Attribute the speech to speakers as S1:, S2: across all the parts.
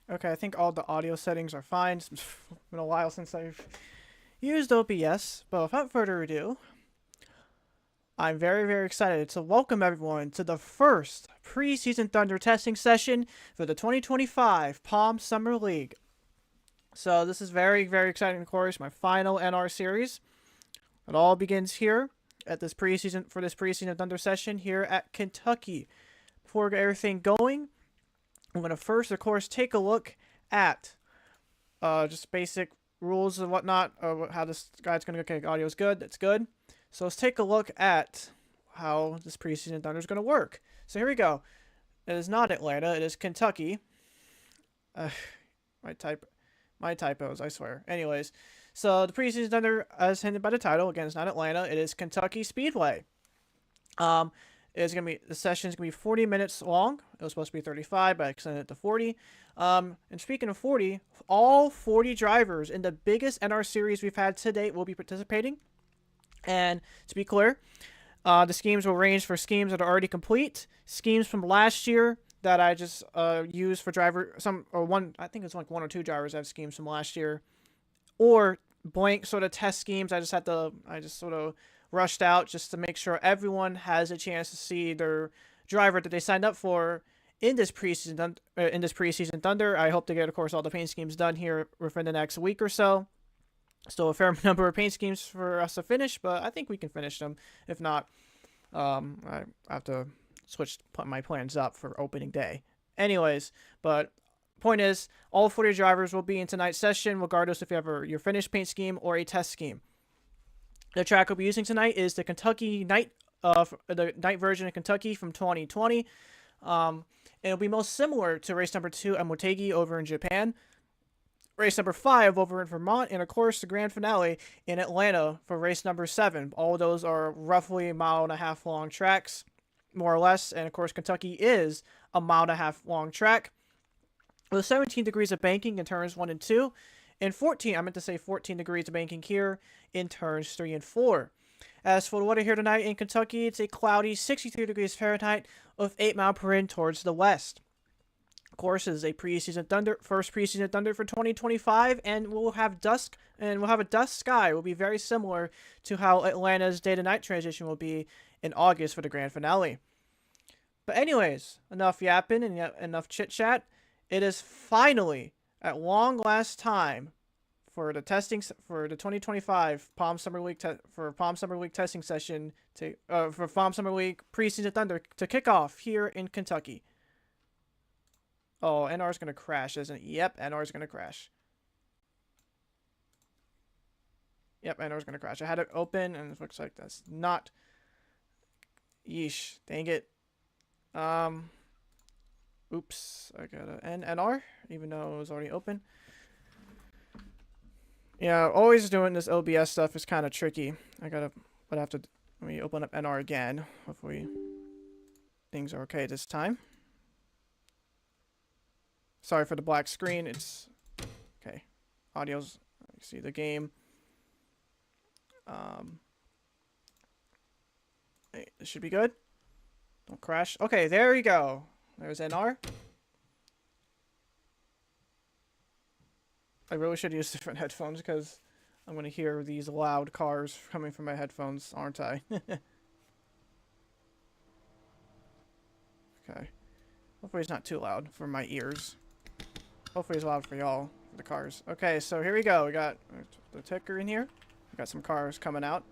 S1: Okay, I think all the audio settings are fine. It's been a while since I've used OBS, but without further ado, I'm very excited to welcome everyone to the first preseason Thunder testing session for the 2025 Palm Summer League. So this is very exciting, of course, my final NR series. It all begins here at this preseason Thunder session here at Kentucky. Before we get everything going, I'm going to first, of course, take a look at just basic rules and whatnot, how this guide's going to go. Okay, audio is good. That's good. So let's take a look at how this preseason Thunder is going to work. So here we go. It is not Atlanta. It is Kentucky. My typos, I swear. Anyways, so the preseason Thunder, as hinted by the title, again, it's not Atlanta. It is Kentucky Speedway. The session's gonna be 40 minutes long. It was supposed to be 35, but I extended it to 40. And speaking of 40, all 40 drivers in the biggest NR series we've had to date will be participating. And to be clear, the schemes will range for schemes that are already complete, schemes from last year that I just used for I think it's like one or two drivers that have schemes from last year, or blank sort of test schemes. I just sort of rushed out just to make sure everyone has a chance to see their driver that they signed up for in this preseason Thunder. I hope to get, of course, all the paint schemes done here within the next week or so. Still a fair number of paint schemes for us to finish, but I think we can finish them. If not, I have to put my plans up for opening day. Anyways, but point is, all 40 drivers will be in tonight's session, regardless if you have your finished paint scheme or a test scheme. The track we'll be using tonight is the Kentucky Night, the night version of Kentucky from 2020. It'll be most similar to race number 2 at Motegi over in Japan, race number 5 over in Vermont, and of course the grand finale in Atlanta for race number 7. All of those are roughly a mile and a half long tracks, more or less, and of course Kentucky is a mile and a half long track with 17 degrees of banking in turns 1 and 2. And 14 degrees of banking here in turns 3 and 4. As for the weather here tonight in Kentucky, it's a cloudy 63 degrees Fahrenheit with 8 miles per hour towards the west. Of course, it is a first preseason Thunder for 2025, and we'll have a dusk sky. It will be very similar to how Atlanta's day to night transition will be in August for the grand finale. But anyways, enough yapping and enough chit chat. It is finally, at long last time, for the 2025 Palm Summer League testing session for Palm Summer League preseason Thunder to kick off here in Kentucky. Oh, NR's gonna crash, isn't it? Yep, NR's gonna crash. Yep, NR's gonna crash. I had it open, and it looks like that's not. Yeesh, dang it. Oops, I gotta end NR, even though it was already open. Yeah, always doing this OBS stuff is kind of tricky. Let me open up NR again. Hopefully things are okay this time. Sorry for the black screen. It's okay. Audio's, you see the game. Hey, this should be good. Don't crash. Okay, there we go. There's NR. I really should use different headphones because I'm going to hear these loud cars coming from my headphones, aren't I? Okay. Hopefully it's not too loud for my ears. Hopefully it's loud for y'all, for the cars. Okay, so here we go. We got the ticker in here. We got some cars coming out.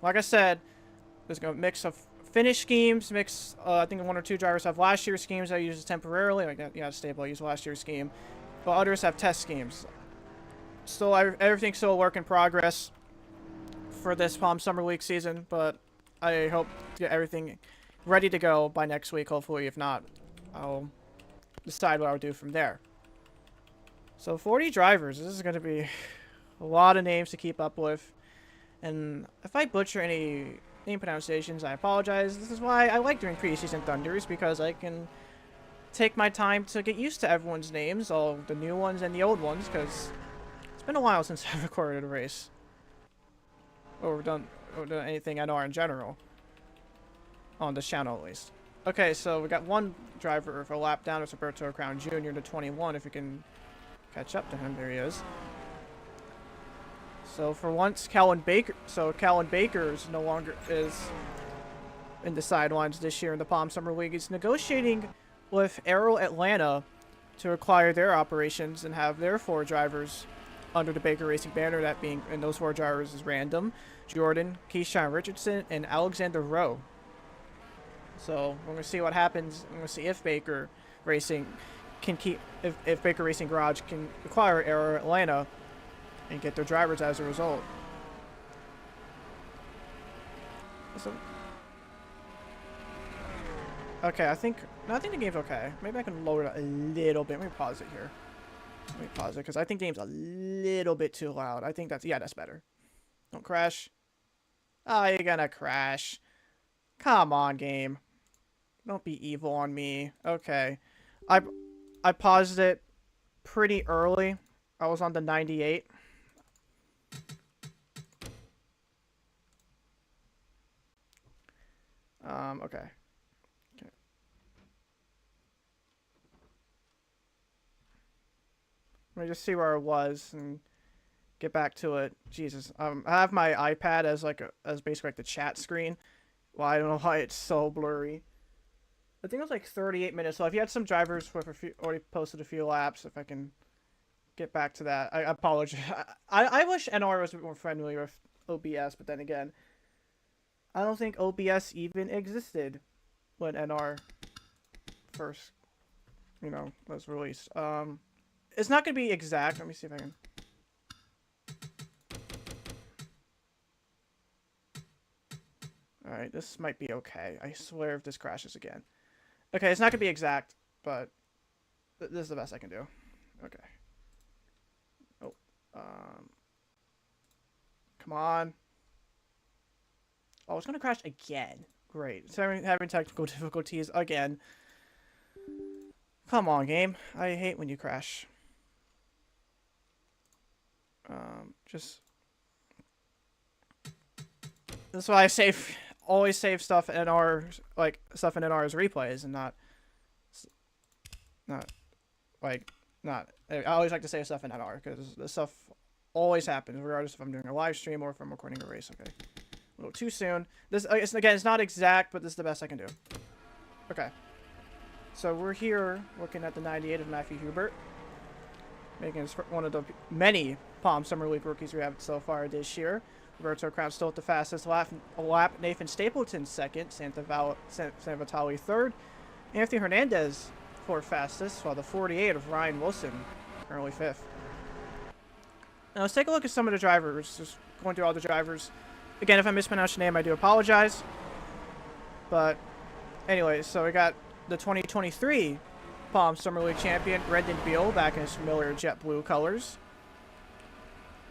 S1: Like I said, there's going to mix of finish schemes, I think 1 or 2 drivers have last year's schemes I use temporarily. Like, yeah, stable, I use last year's scheme. But others have test schemes. Still, everything's still a work in progress for this Palm Summer League season, but I hope to get everything ready to go by next week, hopefully. If not, I'll decide what I'll do from there. So 40 drivers, this is going to be a lot of names to keep up with. And if I butcher any name pronunciations, I apologize. This is why I like doing preseason Thunders, because I can take my time to get used to everyone's names, all the new ones and the old ones, because it's been a while since I've recorded a race. Or done anything NR in general. On this channel, at least. Okay, so we got one driver for a lap down. It's Roberto Crown Jr. to 21. If we can catch up to him, there he is. So for once, Calvin Baker is no longer in the sidelines this year in the Palm Summer League. He's negotiating with Aero Atlanta to acquire their operations and have their 4 drivers under the Baker Racing banner. That being, and those 4 drivers is Random, Jordan, Keyshawn Richardson, and Alexander Rowe. So we're gonna see what happens. We're gonna see if Baker Racing can keep, if Baker Racing Garage can acquire Aero Atlanta and get their drivers as a result. So, okay, I think the game's okay. Maybe I can lower it a little bit. Let me pause it here. Let me pause it because I think the game's a little bit too loud. I think that's better. Don't crash. Oh, you're gonna crash. Come on, game. Don't be evil on me. Okay. I paused it pretty early. I was on the 98. Okay. Let me just see where I was and get back to it. Jesus. I have my iPad as basically like the chat screen. Well, I don't know why it's so blurry. I think it was like 38 minutes. So if you had some drivers with already posted a few laps, if I can get back to that. I apologize. I wish NR was a bit more friendly with OBS, but then again, I don't think OBS even existed when NR first, was released. It's not going to be exact. Let me see if I can. Alright, this might be okay. I swear if this crashes again. Okay, it's not going to be exact, but this is the best I can do. Okay. Oh. Come on. Oh, it's going to crash again. Great. It's having technical difficulties again. Come on, game. I hate when you crash. That's why I always save stuff in NR, stuff in NR as replays, and I always like to save stuff in NR, because this stuff always happens, regardless if I'm doing a live stream or if I'm recording a race. Okay. A little too soon. This, again, it's not exact, but this is the best I can do. Okay. So we're here looking at the 98 of Matthew Hubert, making one of the many Palm Summer League rookies we have so far this year. Roberto Crown still at the fastest lap. Nathan Stapleton second. Sam Vitale third. Anthony Hernandez fourth fastest, while the 48 of Ryan Wilson currently fifth. Now let's take a look at some of the drivers. Just going through all the drivers. Again, if I mispronounce your name, I do apologize. But anyway, so we got the 2023 Palm Summer League champion, Brendan Beal, back in his familiar jet blue colors.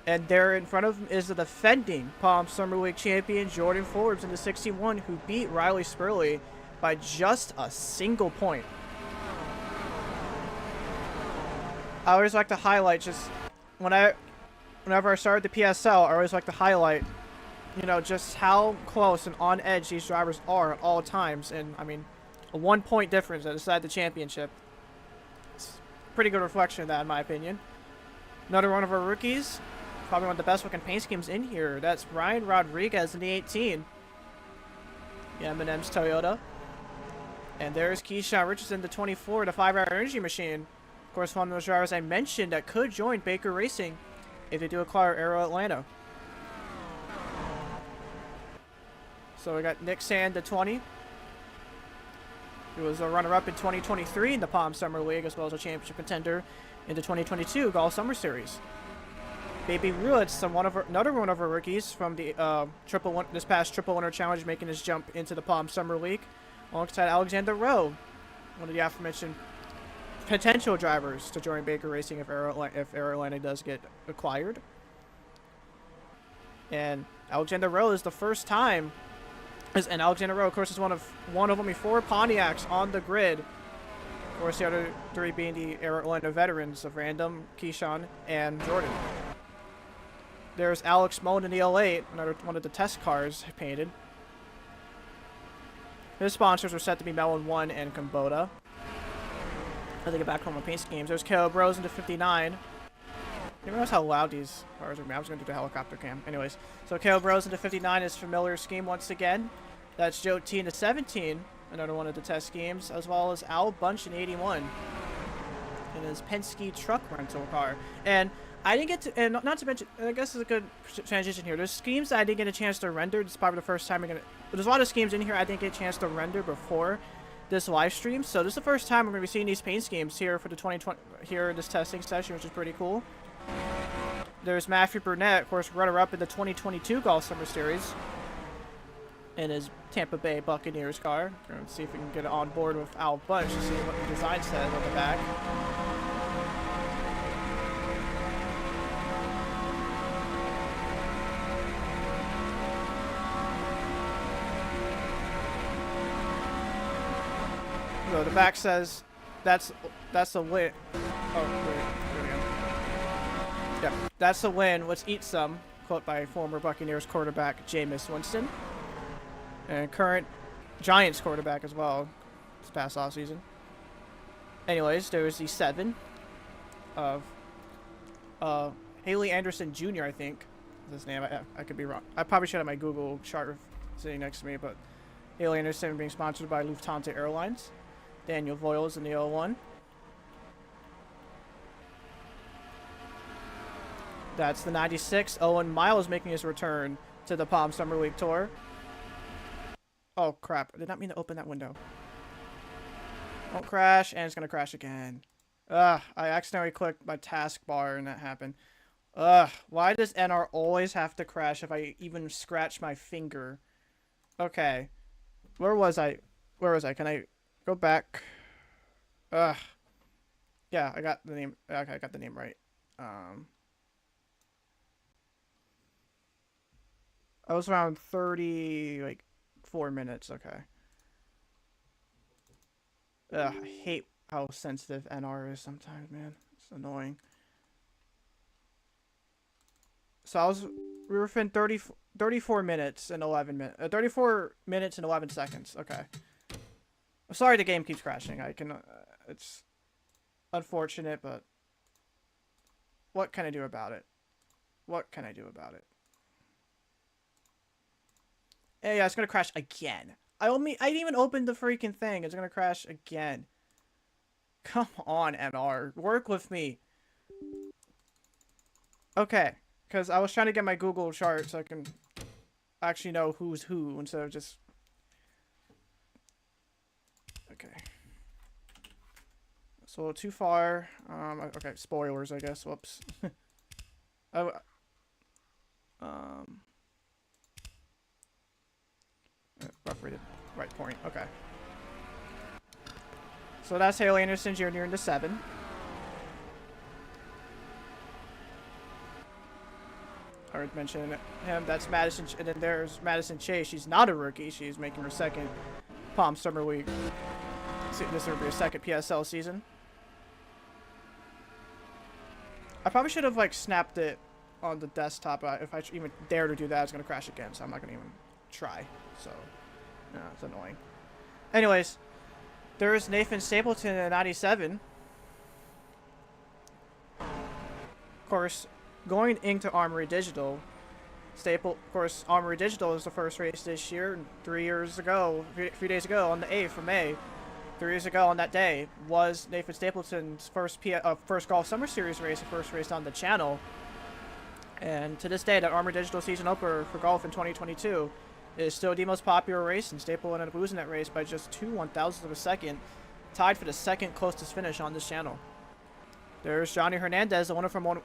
S1: And there in front of him is the defending Palm Summer League champion, Jordan Forbes, in the 61, who beat Riley Spurley by just a single point. I always like to highlight, just whenever I started the PSL, I always like to highlight, just how close and on edge these drivers are at all times. And, I mean, a 1 point difference that decide the championship. It's a pretty good reflection of that, in my opinion. Another one of our rookies, probably one of the best looking paint schemes in here. That's Ryan Rodriguez in the 18. The M&M's Toyota. And there's Keyshawn Richardson, the 24, the 5-hour energy machine. Of course, one of those drivers I mentioned that could join Baker Racing if they do acquire Aero Atlanta. So we got Nick Sand, the 20. He was a runner-up in 2023 in the Palm Summer League, as well as a championship contender in the 2022 Golf Summer Series. Baby Ruiz, another one of our rookies from the this past Triple Winner Challenge, making his jump into the Palm Summer League, alongside Alexander Rowe, one of the aforementioned potential drivers to join Baker Racing if Aero Atlanta does get acquired. And Alexander Rowe is the first time. And Alexander Rowe, of course, is one of only 4 Pontiacs on the grid. Of course, the other 3 being the Aero Atlanta veterans of Random, Keyshawn, and Jordan. There's Alex Mullen in the L8, another one of the test cars painted. His sponsors were set to be Melon One and Kubota. As I get back from my paint schemes, there's Caleb Rose into 59. You notice how loud these cars are. I was going to do the helicopter cam. Anyways, so Caleb Rose into 59 is familiar scheme once again. That's Joe T into 17, another one of the test schemes, as well as Al Bunch in 81 in his Penske truck rental car. And I didn't get to, and not to mention, I guess it's a good transition here. There's schemes that I didn't get a chance to render. This is probably the first time there's a lot of schemes in here I didn't get a chance to render before this live stream. So this is the first time we're going to be seeing these paint schemes here for the 2020, here in this testing session, which is pretty cool. There's Matthew Burnett, of course, runner-up in the 2022 Golf Summer Series in his Tampa Bay Buccaneers car. We're going to see if we can get it on board with Al Bunch to see what the design says on the back. So the back says that's a win. Oh, wait. Yep, that's a win. Let's eat some. Quote by former Buccaneers quarterback Jameis Winston. And current Giants quarterback as well this past offseason. Anyways, there was the 7 of Haley Anderson Jr., I think. Is his name. I could be wrong. I probably should have my Google chart sitting next to me, but Haley Anderson being sponsored by Lufthansa Airlines. Daniel Voiles in the 01. That's the 96. Owen Miles making his return to the Palm Summer League Tour. Oh, crap. I did not mean to open that window. Don't crash, and it's going to crash again. Ugh, I accidentally clicked my taskbar, and that happened. Ugh, why does NR always have to crash if I even scratch my finger? Okay. Where was I? Can I go back? Ugh. Yeah, I got the name. Okay, I got the name right. I was around 4 minutes. Okay. Ugh, I hate how sensitive NR is sometimes, man. It's annoying. So we were within 34 minutes and 11 minutes. 34 minutes and 11 seconds. Okay. I'm sorry the game keeps crashing. It's unfortunate, but what can I do about it? What can I do about it? Hey, yeah, it's gonna crash again. I didn't even open the freaking thing. It's gonna crash again. Come on, NR. Work with me. Okay. Because I was trying to get my Google chart so I can actually know who's who instead of just... Okay. It's a little too far. Okay, spoilers, I guess. Whoops. Rough rated right point. Okay. So that's Haley Anderson Jr. into 7. I already mentioned him. That's Madison. And then there's Madison Chase. She's not a rookie. She's making her second Palm Summer League. This will be her second PSL season. I probably should have snapped it on the desktop. If I even dare to do that, it's gonna crash again. So I'm not gonna even try. So, no, it's annoying. Anyways, there's Nathan Stapleton at 97. Of course, going into Armory Digital, of course, Armory Digital is the first race this year. 3 years ago, a few days ago, on the 8th of May, 3 years ago on that day, was Nathan Stapleton's first Golf Summer Series race, the first race on the channel. And to this day, that Armory Digital season opener for golf in 2022 is still the most popular race, and Stapleton ended up losing that race by just 2 1/1000ths of a second, tied for the second closest finish on this channel. There's Johnny Hernandez, the winner from our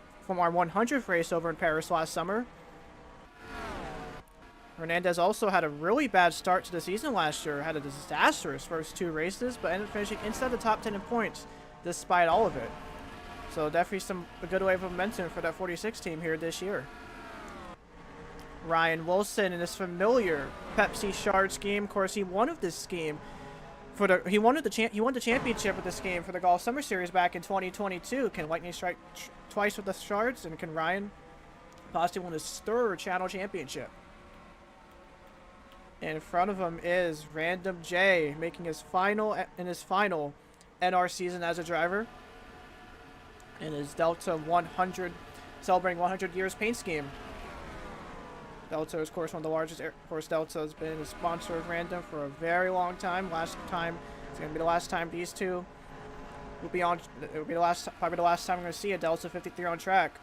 S1: 100th race over in Paris last summer. Hernandez also had a really bad start to the season last year, had a disastrous first 2 races, but ended up finishing inside the top 10 in points despite all of it. So definitely a good wave of momentum for that 46 team here this year. Ryan Wilson in his familiar Pepsi Shard scheme. Of course, he won this scheme he won the championship with this game for the Golf Summer Series back in 2022. Can Lightning strike twice with the Shards, and can Ryan possibly win his 3rd channel championship? In front of him is Random J, making his final NR season as a driver. In his Delta 100, celebrating 100 years paint scheme. Delta is, of course, one of the largest. Of course, Delta has been a sponsor of Random for a very long time. It's going to be the last time these two will be on. It will be probably the last time we're going to see a Delta 53 on track,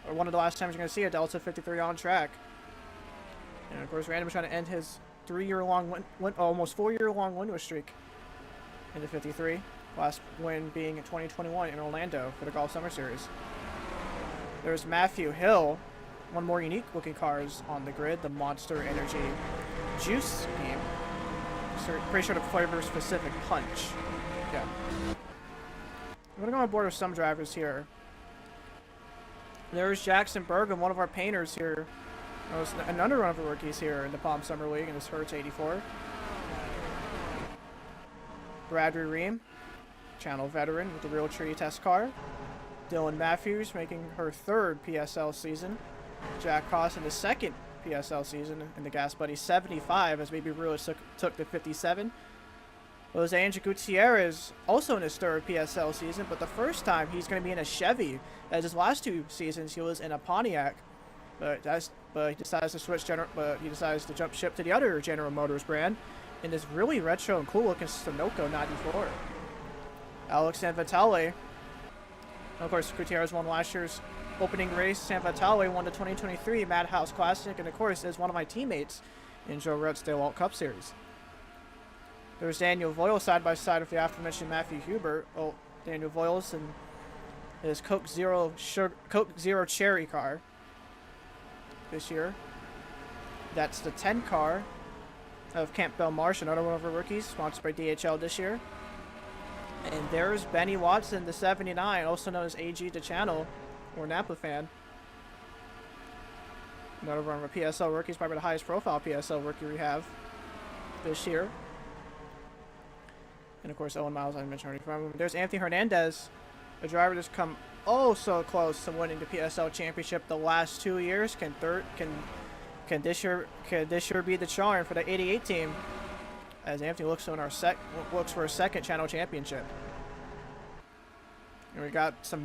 S1: or one of the last times you're going to see a Delta 53 on track. And of course, Random is trying to end his almost 4-year-long winless streak in the 53. Last win being in 2021 in Orlando for the Golf Summer Series. There's Matthew Hill. One more unique looking cars on the grid, the Monster Energy Juice scheme. Pretty sure the flavor specific punch. Yeah. I'm gonna go on board with some drivers here. There's Jackson Bergam, one of our painters here. Another one of the rookies here in the Palm Summer League in this Hertz 84. Bradley Ream, channel veteran with the Real Tree test car. Dylan Matthews making her 3rd PSL season. Jack Cross in the 2nd PSL season in the Gas Buddy 75 as Baby Ruiz took the 57. Jose Angel Gutierrez also in his 3rd PSL season, but the first time he's going to be in a Chevy, as his last 2 seasons he was in a Pontiac. But he decides to jump ship to the other General Motors brand in this really retro and cool looking Sunoco 94. Alex San Vitale. Of course, Gutierrez won last year's opening race. San Vitale won the 2023 Madhouse Classic, and of course is one of my teammates in Joe Rutt's Dale Cup Series. There's Daniel Voyle side by side with the aforementioned Matthew Hubert. Oh, Daniel Voiles in his Coke Zero Cherry car this year. That's the 10 car of Campbell Marsh, another one of our rookies, sponsored by DHL this year. And there's Benny Watson, the 79, also known as AG the Channel, or Napa fan. Another one of our PSL rookies, probably the highest profile PSL rookie we have this year. And of course, Owen Miles, I mentioned already from him. There's Anthony Hernandez, a driver that's come oh so close to winning the PSL championship the last 2 years. Can this year be the charm for the 88 team? As Anthony looks for a 2nd channel championship. And we got a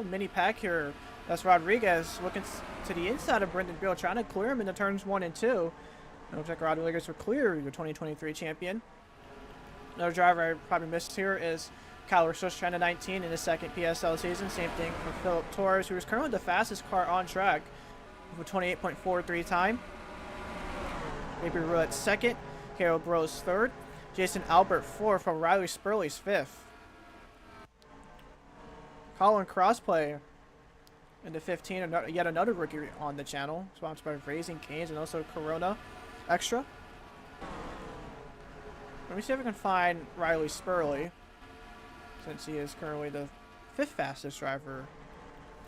S1: mini pack here. That's Rodriguez looking to the inside of Brendan Beal, trying to clear him into turns 1 and 2. It looks like Rodriguez will clear your 2023 champion. Another driver I probably missed here is Kyle Rasush, trying to 19 in his 2nd PSL season. Same thing for Philip Torres, who is currently the fastest car on track with a 28.43 time. Baby Roulette 2nd, Harold Bros 3rd, Jason Albert 4th, from Riley Spurley's 5th. Colin Crossplay in the 15, yet another rookie on the channel, sponsored by Raising Canes and also Corona Extra. Let me see if I can find Riley Spurley, since he is currently the 5th fastest driver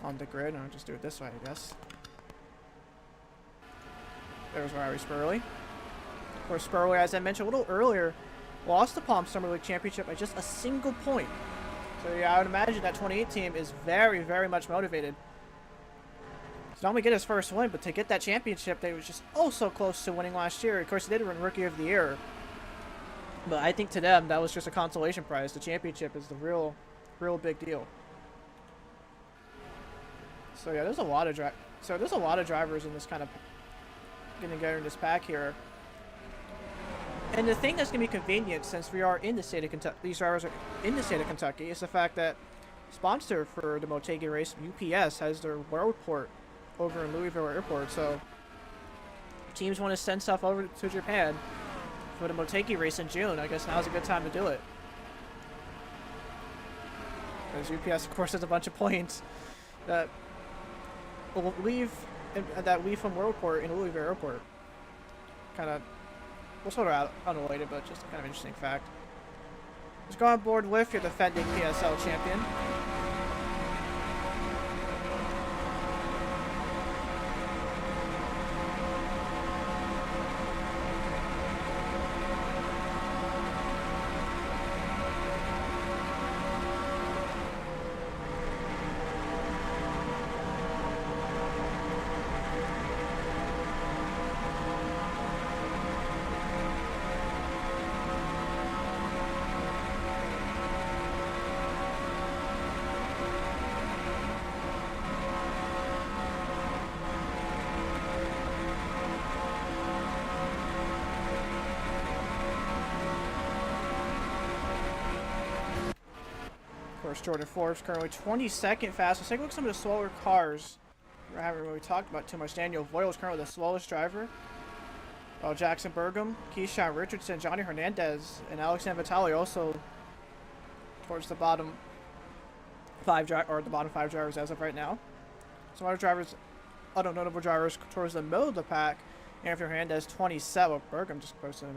S1: on the grid. I'll just do it this way, I guess. There's Riley Spurley. Of course, Spurley, as I mentioned a little earlier, lost the Palm Summer League Championship by just a single point. So yeah, I would imagine that 28 team is very, very much motivated to not only get his first win, but to get that championship they was just oh so close to winning last year. Of course, he did win Rookie of the Year, but I think to them that was just a consolation prize. The championship is the real big deal. So yeah, there's a lot of drivers in this kind of getting together in this pack here. And the thing that's going to be convenient, since we are in the state of Kentucky, these drivers are in the state of Kentucky, is the fact that sponsor for the Motegi race, UPS, has their worldport over in Louisville Airport. So teams want to send stuff over to Japan for the Motegi race in June. I guess now's a good time to do it. Because UPS, of course, has a bunch of planes that will leave from Worldport in Louisville Airport. Kind of, well, sort of unrelated, but just a kind of interesting fact. Let's go on board with your defending PSL champion. course, Jordan Forbes currently 22nd fastest. Let's take a look at some of the slower cars. We haven't really talked about too much. Daniel Voyle is currently the slowest driver. While Jackson Burgum, Keyshawn Richardson, Johnny Hernandez, and Alexander Vitale also towards the bottom five drivers as of right now. Some other drivers, other notable drivers towards the middle of the pack. Anthony Hernandez 27. Burgum just posted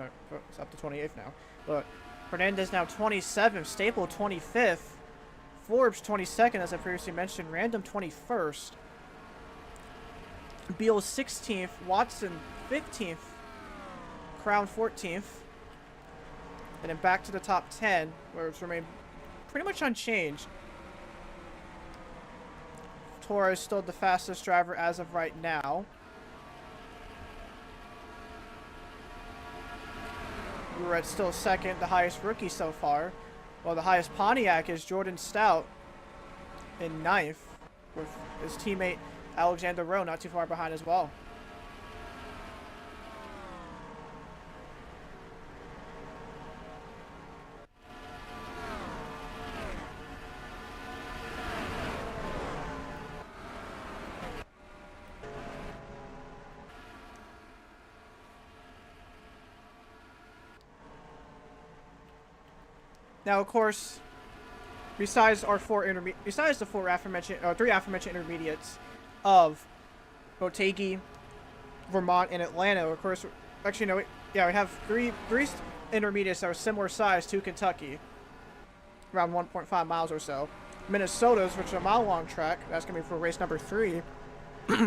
S1: it's up to 28th now. But Hernandez now 27th. Staple 25th. Forbes 22nd, as I previously mentioned. Random 21st. Beal 16th. Watson 15th. Crown 14th. And then back to the top 10, where it's remained pretty much unchanged. Torres still the fastest driver as of right now. We're still second, the highest rookie so far. While the highest Pontiac is Jordan Stout in 9th, with his teammate Alexander Rowe not too far behind as well. Now, of course, besides the three aforementioned intermediates of Motegi, Vermont, and Atlanta, of course, actually no, we have three intermediates that are similar size to Kentucky, around 1.5 miles or so. Minnesota's, which is a mile-long track, that's gonna be for race number 3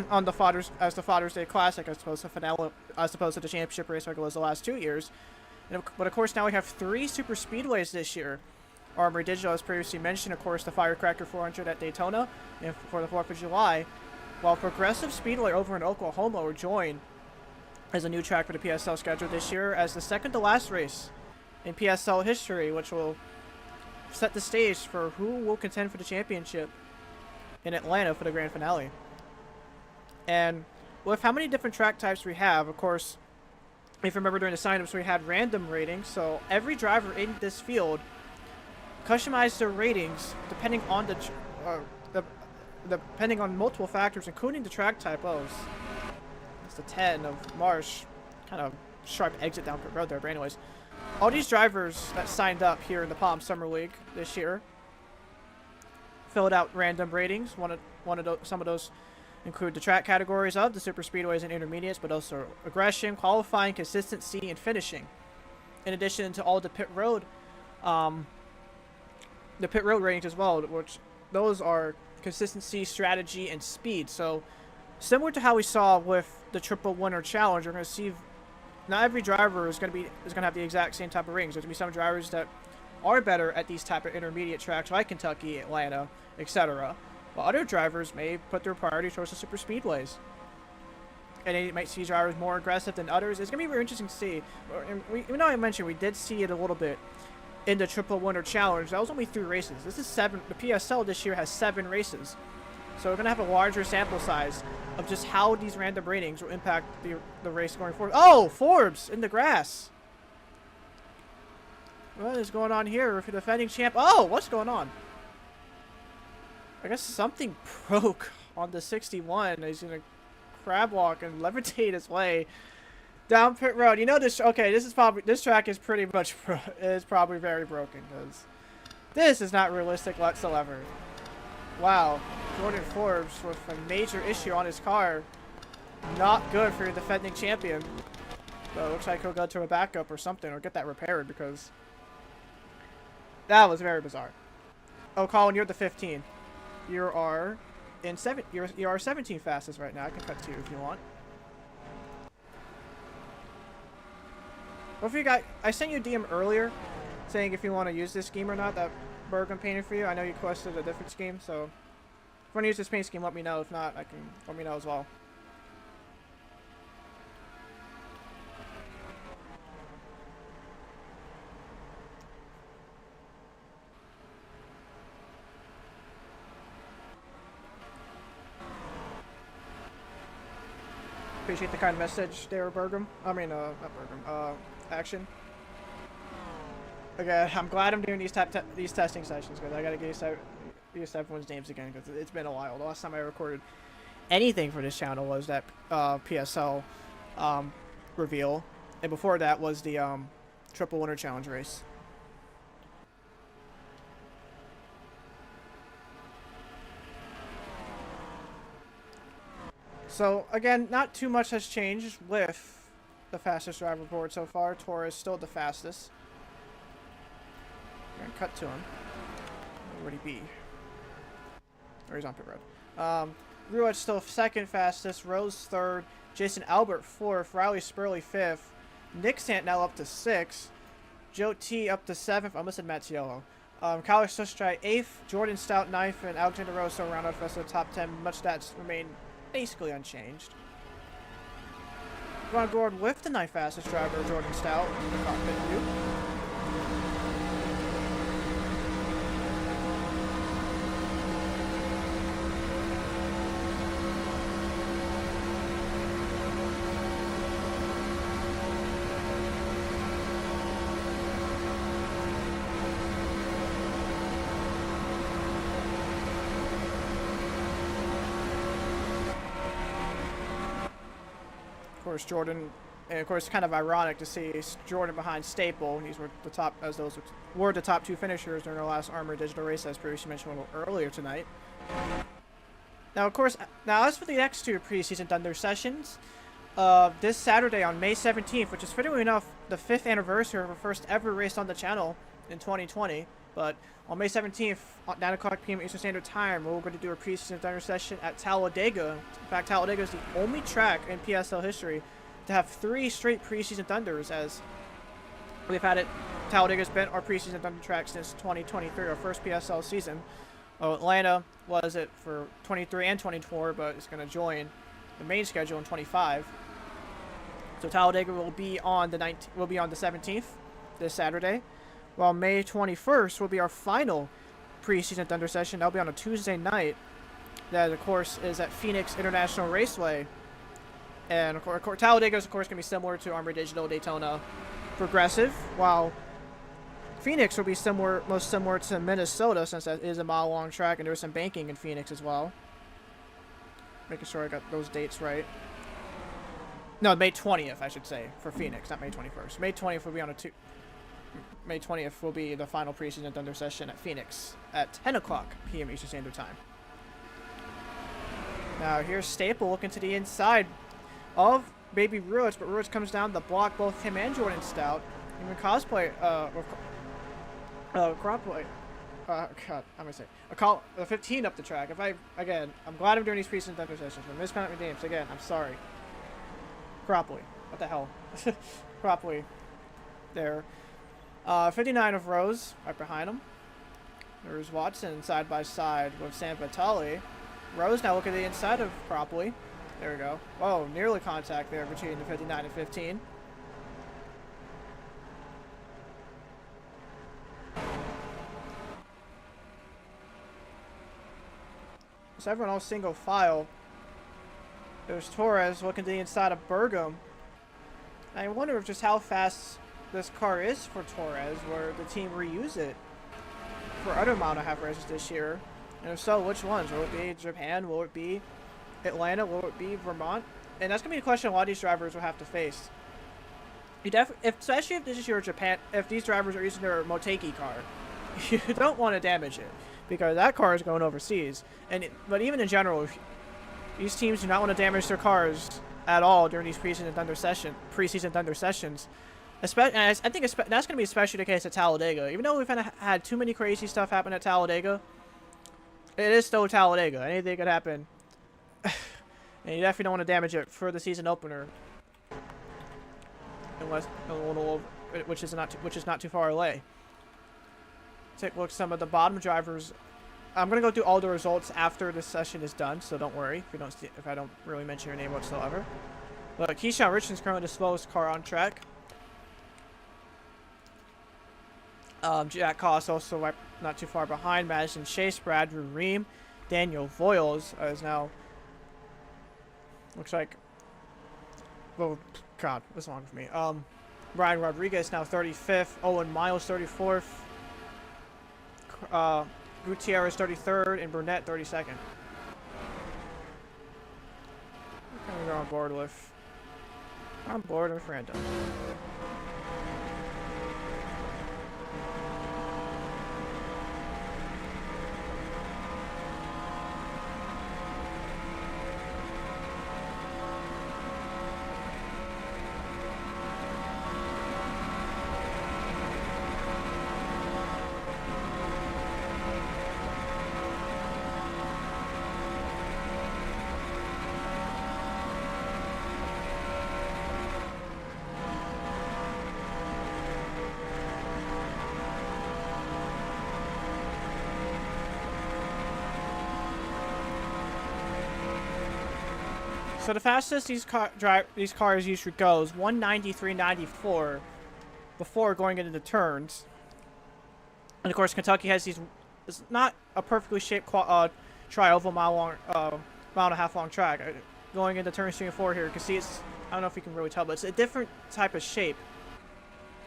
S1: on the Father's Day Classic, as opposed to the championship race like it was the last 2 years. But of course, now we have 3 super speedways this year. Armory Digital, as previously mentioned, of course, the Firecracker 400 at Daytona and for the 4th of July, while Progressive Speedway over in Oklahoma will join as a new track for the PSL schedule this year as the second to last race in PSL history, which will set the stage for who will contend for the championship in Atlanta for the grand finale. And with how many different track types we have, of course, if you remember during the signups, we had random ratings, so every driver in this field customized their ratings depending on depending on multiple factors, including the track type. It's the 10 of Marsh, kind of sharp exit down pit road there. But anyways, all these drivers that signed up here in the Palm Summer League this year filled out random ratings. Some of those include the track categories of the super speedways and intermediates, but also aggression, qualifying, consistency, and finishing. In addition to all the pit road ratings as well, which those are consistency, strategy, and speed. So similar to how we saw with the Triple Winner Challenge, we're going to see not every driver is going to have the exact same type of ratings. There's going to be some drivers that are better at these type of intermediate tracks like Kentucky, Atlanta, etc. While other drivers may put their priority towards the super speedways. And you might see drivers more aggressive than others. It's going to be very interesting to see. Even though I mentioned we did see it a little bit in the Triple Winner Challenge, that was only 3 races. This is 7. The PSL this year has 7 races. So we're going to have a larger sample size of just how these random ratings will impact the race going forward. Oh, Forbes in the grass. What is going on here with the defending champ? Oh, what's going on? I guess something broke on the 61. He's going to crab walk and levitate his way down pit road. You know this. Okay, this track is pretty much probably very broken because this is not realistic whatsoever. Wow, Jordan Forbes with a major issue on his car. Not good for your defending champion. So it looks like he'll go to a backup or something or get that repaired because that was very bizarre. Oh, Colin, you're the 15. You are in 7. You are 17 fastest right now. I can cut to you if you want. What if you got? I sent you a DM earlier, saying if you want to use this scheme or not. That Bergam painted for you. I know you requested a different scheme, so if you want to use this paint scheme, let me know. If not, I can let me know as well. Appreciate the kind message there, Bergam. I mean, not Bergam. Action. Again, I'm glad I'm doing these testing sessions because I gotta get used to everyone's names again because it's been a while. The last time I recorded anything for this channel was that PSL reveal, and before that was the Triple Winter Challenge race. So again, not too much has changed with the fastest driver board so far. Torres still the fastest. We're gonna cut to him. Where'd he be? Or he's on pit road. Rued's still second fastest. Rose third. Jason Albert fourth. Riley Spurley fifth. Nick Sant now up to sixth. Joe T up to seventh. I almost said Mattiello. Kyle Sustrai eighth. Jordan Stout ninth. And Alexander Rose so round out the rest of the top 10. Much stats remain basically unchanged. We're on board with the ninth fastest driver, Jordan Stout, in the cockpit view. Of course, Jordan, and of course, kind of ironic to see Jordan behind Staple. These were the top, as those were the top two finishers during our last Armored Digital race, as previously mentioned a little earlier tonight. Now, of course, as for the next two preseason Thunder sessions, this Saturday on May 17th, which is fittingly enough the 5th anniversary of our first ever race on the channel in 2020, but on May 17th, at 9 o'clock p.m. Eastern Standard Time, we're going to do a preseason Thunder session at Talladega. In fact, Talladega is the only track in PSL history to have 3 straight preseason Thunders, as we've had it. Talladega's been our preseason Thunder track since 2023, our first PSL season. Atlanta was it for 23 and 24, but it's going to join the main schedule in 25. So Talladega will be on the 17th, this Saturday. While May 21st will be our final preseason Thunder session. That'll be on a Tuesday night. That, of course, is at Phoenix International Raceway. And, of course, Talladega is, of course, going to be similar to Armored Digital, Daytona, Progressive, while Phoenix will be most similar to Minnesota, since that is a mile-long track, and there's some banking in Phoenix as well. Making sure I got those dates right. No, May 20th, I should say, for Phoenix, not May 21st. May 20th will be on a May 20th will be the final preseason Thunder session at Phoenix at 10 o'clock p.m. Eastern Standard Time. Now here's Staple looking to the inside of Baby Ruiz, but Ruiz comes down to block both him and Jordan Stout. Even Cropplay, God, I'm gonna say a 15 up the track. I'm glad I'm doing these preseason Thunder sessions. I'm mispronouncing names again. I'm sorry. Croppley, what the hell? Croppley, there. 59 of Rose, right behind him. There's Watson side by side with Sam Vitale. Rose now looking at the inside of Croppley. There we go. Whoa, nearly contact there between the 59 and 15. So everyone else single file. There's Torres looking to the inside of Burgum. I wonder if just how fast this car is for Torres, where the team reuse it for other mile and a half races this year. And if so, which ones? Will it be Japan? Will it be Atlanta? Will it be Vermont? And that's gonna be a question a lot of these drivers will have to face. Especially if this is your Japan, if these drivers are using their Motegi car, you don't want to damage it because that car is going overseas. But even in general, these teams do not want to damage their cars at all during these preseason Thunder sessions. And I think that's going to be especially the case at Talladega. Even though we've had too many crazy stuff happen at Talladega, it is still Talladega. Anything could happen. And you definitely don't want to damage it for the season opener. Unless, which is not too far away. Take a look at some of the bottom drivers. I'm going to go through all the results after this session is done, so don't worry if I don't really mention your name whatsoever. But Keyshawn Richardson's currently the slowest car on track. Jack Koss also not too far behind. Madison Chase, Brad Ream, Daniel Voiles is now, looks like, well, God, what's wrong with me? Brian Rodriguez now 35th. Owen Miles 34th. Gutierrez 33rd. And Burnett 32nd. What can we go on board with? On board with random. So the fastest these cars usually go is 193.94 before going into the turns. And of course, Kentucky has these. It's not a perfectly shaped tri-oval mile and a half long track. Going into turns 3 and 4 here, you can see it's. I don't know if you can really tell, but it's a different type of shape.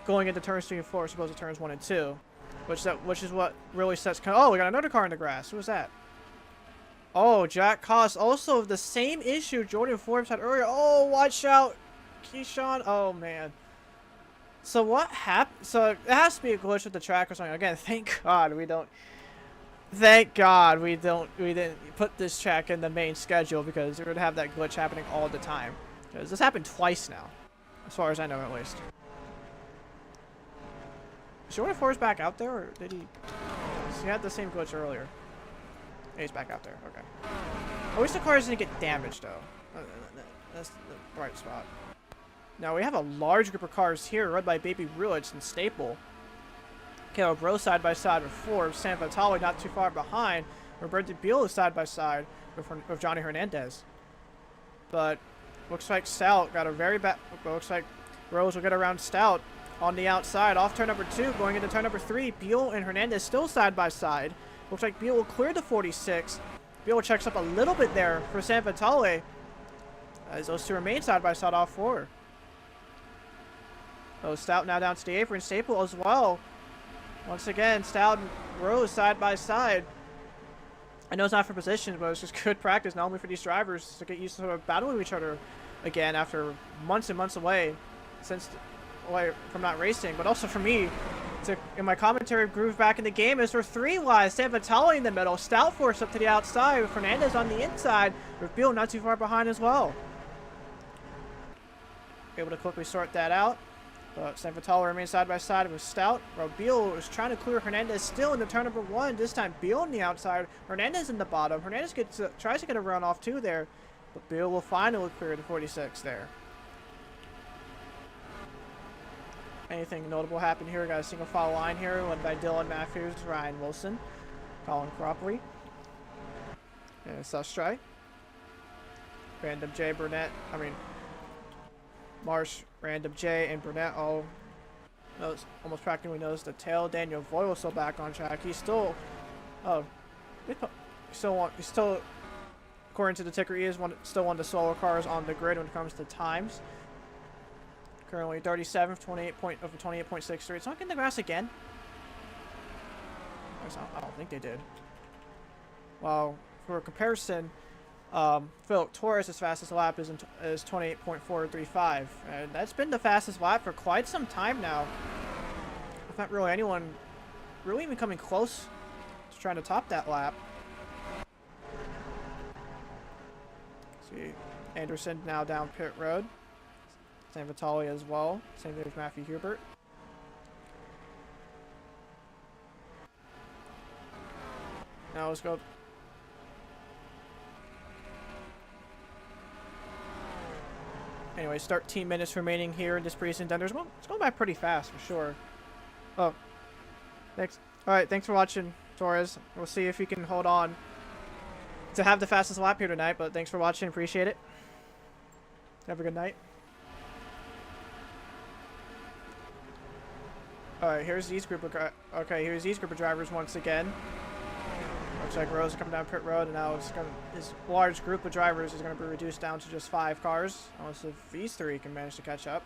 S1: Going into turns 3 and 4, as opposed to turns 1 and 2, which is what really sets. Oh, we got another car in the grass. Who was that? Oh, Jack Koss. Also, the same issue Jordan Forbes had earlier. Oh, watch out. Keyshawn. Oh, man. So, what happened? So, it has to be a glitch with the track or something. Again, thank God we don't. Thank God we didn't put this track in the main schedule, because it would have that glitch happening all the time. Because this happened twice now, as far as I know, at least. Is Jordan Forbes back out there, or did he? He had the same glitch earlier. He's back out there. Okay. At least the car doesn't get damaged, though. That's the bright spot. Now, we have a large group of cars here, led by Baby Rulich and Staple. Caleb Rose side by side with Forbes. Sam Vitale not too far behind. Roberto Beal is side by side with Johnny Hernandez. But looks like Stout got a very bad. Looks like Rose will get around Stout on the outside. Off turn number 2, going into turn number 3. Beal and Hernandez still side by side. Looks like Beal will clear the 46. Beal checks up a little bit there for San Vitale, as those two remain side by side off 4. Oh, Stout now down to the apron. Staple as well. Once again, Stout and Rose side by side. I know it's not for position, but it's just good practice, not only for these drivers to get used to sort of battling each other again after months and months away from not racing, but also for me to, in my commentary, groove back in the game as we're 3 wide. San Vitale in the middle, Stout Force up to the outside with Fernandez on the inside, with Beal not too far behind as well. Able to quickly sort that out, but San Vitale remains side by side with Stout. While Beal is trying to clear Hernandez still in the turn number 1. This time Beal on the outside, Hernandez in the bottom. Hernandez tries to get a run off too there, but Beal will finally clear the 46 there. Anything notable happened here? We got a single file line here, led by Dylan Matthews, Ryan Wilson, Colin Cropley, and Sustry. Random J, Burnett. Marsh, Random J, and Burnett all almost practically knows the tail. Daniel Voyle still back on track. He's still, still, according to the ticker, he is still one of the slower cars on the grid when it comes to times. Currently 37th, 28.63. It's not getting the grass again. I don't think they did. Well, for comparison, Philip Torres' fastest lap is 28.435, and that's been the fastest lap for quite some time now. With not really anyone really even coming close to trying to top that lap. See, Anderson now down pit road. San Vitale as well. Same thing with Matthew Hubert. Now let's go. Anyway, 13 minutes remaining here in this preseason. It's going by pretty fast for sure. Oh, thanks. All right, thanks for watching, Torres. We'll see if you can hold on to have the fastest lap here tonight. But thanks for watching. Appreciate it. Have a good night. All right, here's these group of here's these group of drivers once again. Looks like Rose coming down pit road, and now this large group of drivers is going to be reduced down to just 5 cars, unless if these 3 can manage to catch up.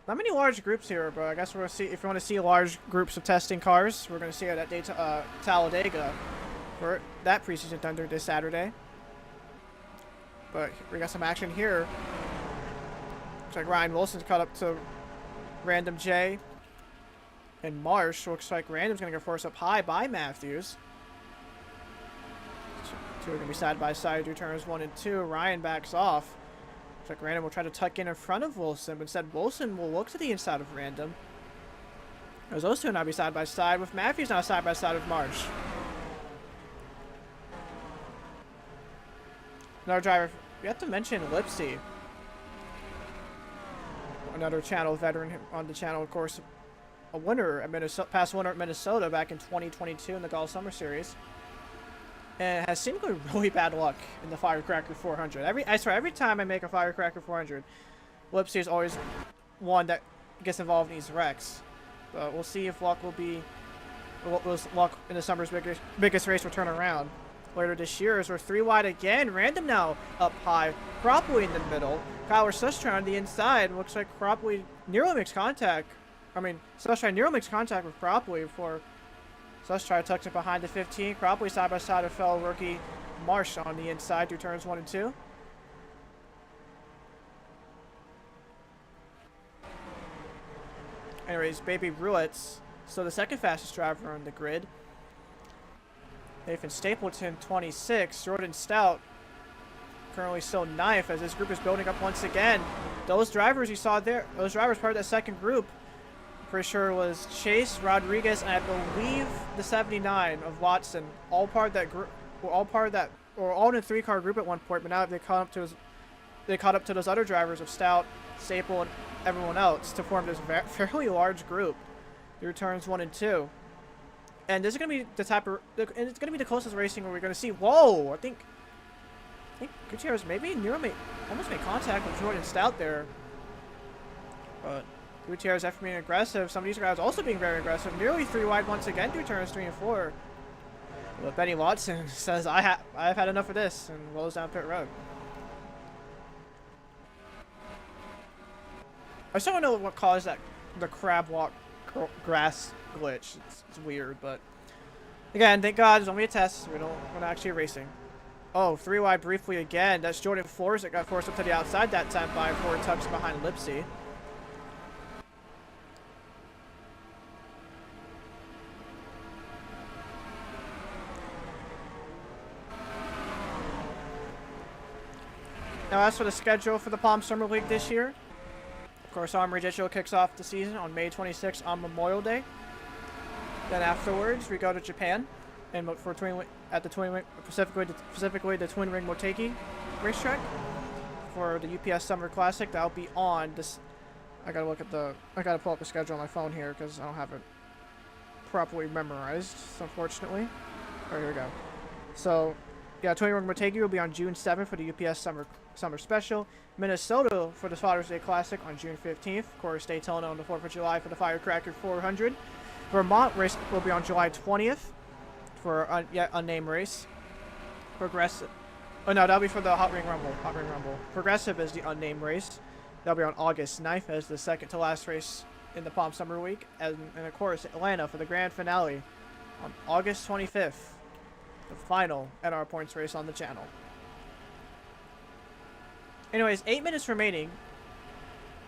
S1: Not many large groups here, but I guess we're gonna see if you want to see large groups of testing cars. We're gonna see it at Talladega for that preseason Thunder this Saturday. But we got some action here. Looks like Ryan Wilson's caught up to Random J and Marsh. Looks like Random's gonna get forced up high by Matthews. Two are gonna be side by side through turns 1 and 2. Ryan backs off. Looks like Random will try to tuck in front of Wilson, but instead Wilson will look to the inside of Random. As those two will now be side by side, with Matthews now side by side with Marsh. Another driver, we have to mention Lipsy. Another channel veteran on the channel, of course, a winner at Minnesota, past winner at Minnesota back in 2022 in the Golf Summer Series. And has seemingly really bad luck in the Firecracker 400. I swear, every time I make a Firecracker 400, Lipsy is always one that gets involved in these wrecks. But we'll see if luck luck in the summer's biggest race will turn around later this year. As we're 3 wide again. Random now up high. Cropley in the middle. Kyler Sustry on the inside. Looks like Cropley nearly makes contact. Sustry nearly makes contact with Cropley before Sustry tucks it behind the 15. Cropley side by side with fellow rookie Marsh on the inside through turns 1 and 2. Anyways, Baby Ruett's still the second fastest driver on the grid. Nathan Stapleton, 26. Jordan Stout, currently still 9th as this group is building up once again. Those drivers you saw there, those drivers part of that second group, pretty sure was Chase, Rodriguez, and I believe the 79 of Watson. All part of that group, or all in a 3-car group at one point, but now they caught up to those other drivers of Stout, Staple, and everyone else to form this fairly large group through turns 1 and 2. And this is going to be it's going to be the closest racing where we're going to see, whoa, I think Gutierrez maybe almost made contact with Jordan Stout there. But Gutierrez, after being aggressive, some of these guys also being very aggressive, nearly 3 wide once again through turns 3 and 4. But Benny Watson says, I've had enough of this, and rolls down pit road. I still don't know what caused the crab walk grass glitch. It's weird, but again, thank God it's only a test. We're not actually racing. Oh, 3 wide briefly again. That's Jordan Flores that got forced up to the outside that time by 4 tucks behind Lipsy. Now, as for the schedule for the Palm Summer League this year, of course, Armory Digital kicks off the season on May 26th on Memorial Day. Then afterwards, we go to Japan and look for specifically the Twin Ring Motegi racetrack for the UPS Summer Classic. That'll be on this. I gotta pull up the schedule on my phone here because I don't have it properly memorized, unfortunately. Oh, here we go. So, yeah, Twin Ring Motegi will be on June 7th for the UPS Summer Special. Minnesota for the Father's Day Classic on June 15th. Of course, Daytona on the 4th of July for the Firecracker 400. Vermont race will be on July 20th for a yet unnamed race. Progressive. Oh no, that'll be for the Hot Ring Rumble. Progressive is the unnamed race. That'll be on August 9th as the second to last race in the Palm Summer Week. And of course, Atlanta for the grand finale on August 25th. The final NR points race on the channel. Anyways, 8 minutes remaining.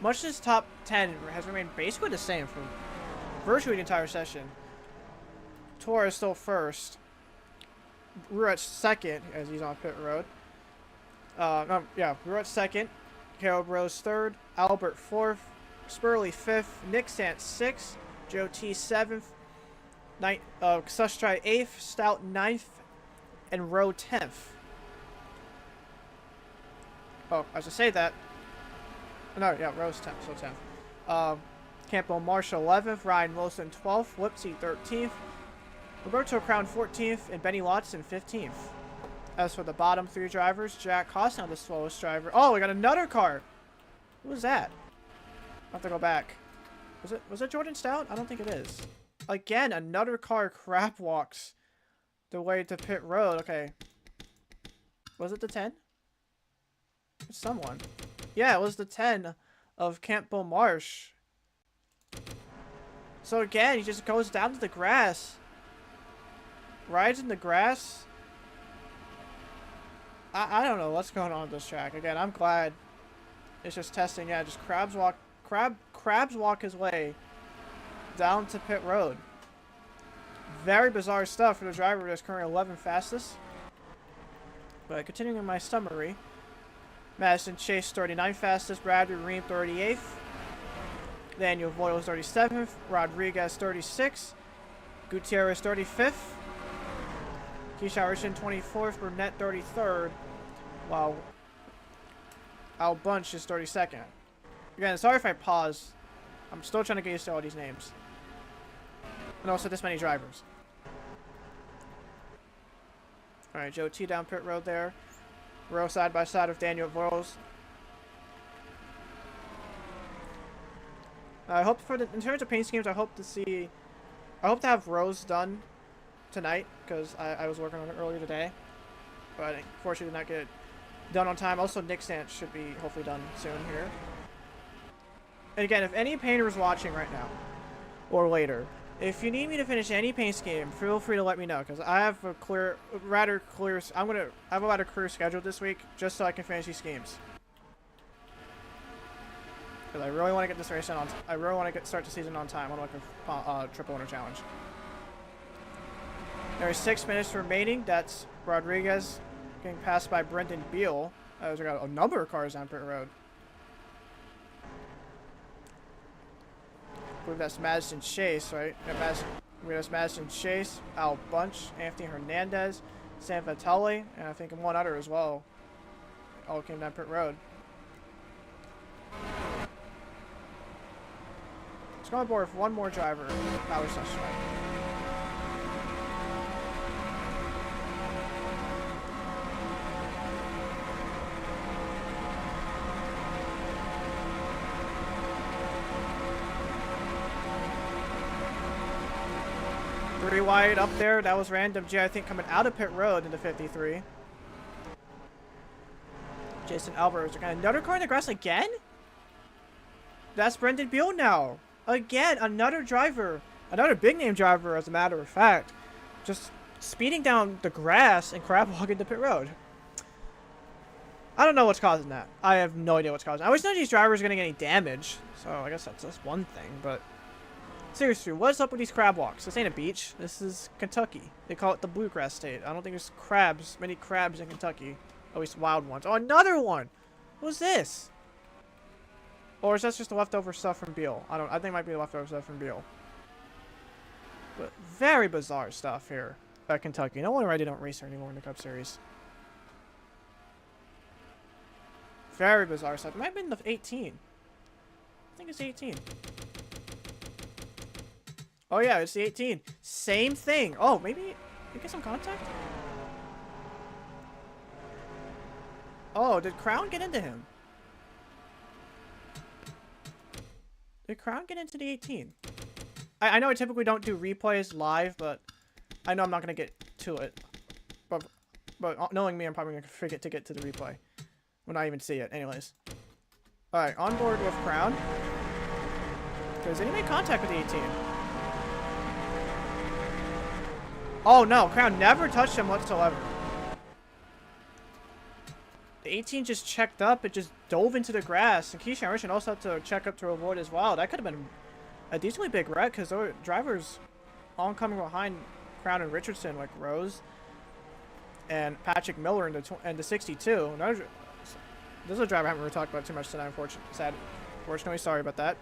S1: Much as this top 10 has remained basically the same for virtually the entire session. Torres still first. Ruett's second as he's on pit road. Ruett's second. Caleb Rose third. Albert fourth. Spurley fifth. Nick Sant sixth. Joe T seventh. Sustry eighth. Stout ninth. And Rowe 10th. Oh, as I say that. No, yeah, Rowe's 10th, so 10th. Campbell Marshall 11th. Ryan Wilson 12th. Lipsy 13th. Roberto Crown 14th. And Benny Watson 15th. As for the bottom 3 drivers, Jack Haas now the slowest driver. Oh, we got another car. Who was that? I'll have to go back. Was it Jordan Stout? I don't think it is. Again, another car crap walks the way to pit road. Okay. Was it the 10? It's someone. Yeah, it was the 10 of Campbell Marsh. So again, he just goes down to the grass. Rides in the grass. I don't know what's going on with this track. Again, I'm glad it's just testing. Yeah, just crabs walk his way down to pit road. Very bizarre stuff for the driver that's currently 11th fastest. But continuing my summary, Madison Chase 39th fastest, Bradley Ream 38th, Daniel Voiles 37th, Rodriguez 36th, Gutierrez 35th, Keisha Richardson 24th, Burnett 33rd, while Al Bunch is 32nd. Again, sorry if I pause. I'm still trying to get used to all these names. And also this many drivers. Alright, Joe T down pit road there. Row side by side with Daniel Voiles. I hope in terms of paint schemes, I hope to have rows done tonight, because I was working on it earlier today, but unfortunately did not get it done on time. Also, Nick Sant should be hopefully done soon here. And again, if any painter is watching right now or later, if you need me to finish any paint scheme, feel free to let me know, because I have a rather clear schedule this week just so I can finish these schemes. Because I really want to get this race on. I really want to start the season on time. I want to like a triple winner challenge. There are 6 minutes remaining. That's Rodriguez getting passed by Brendan Beal. There's got a number of cars on pit road. I believe that's Madison Chase, right? Yeah, that's Madison Chase, Al Bunch, Anthony Hernandez, Sam Vitale, and I think one other as well. All came down pit road. Let's go on board with one more driver. Power suspect. Pretty wide up there. That was Random J, I think, coming out of pit road into 53. Jason Albert. Another car in the grass again? That's Brendan Beal now. Again, another driver. Another big name driver, as a matter of fact. Just speeding down the grass and crab walking to pit road. I don't know what's causing that. I have no idea what's causing it. I always know these drivers are getting any damage. So I guess that's one thing, but... seriously, what's up with these crab walks? This ain't a beach. This is Kentucky. They call it the bluegrass state. I don't think there's many crabs in Kentucky. At least wild ones. Oh, another one! What's this? Or is that just the leftover stuff from Beal? I think it might be the leftover stuff from Beal. But very bizarre stuff here at Kentucky. No wonder they don't race here anymore in the Cup Series. Very bizarre stuff. It might have been the 18. I think it's 18. Oh yeah, it's the 18. Same thing. Oh, maybe you get some contact? Oh, did Crown get into him? Did Crown get into the 18? I know I typically don't do replays live, but I know I'm not going to get to it. But knowing me, I'm probably going to forget to get to the replay when I even see it. Anyways. Alright, on board with Crown. Because he made contact with the 18. Oh no, Crown never touched him whatsoever. The 18 just checked up, it just dove into the grass, and Keisha Richardson also had to check up to avoid as well. That could have been a decently big wreck, because there were drivers oncoming behind Crown and Richardson, like Rose and Patrick Miller in the 62. This is a driver I haven't really talked about too much tonight, unfortunately. Sorry about that,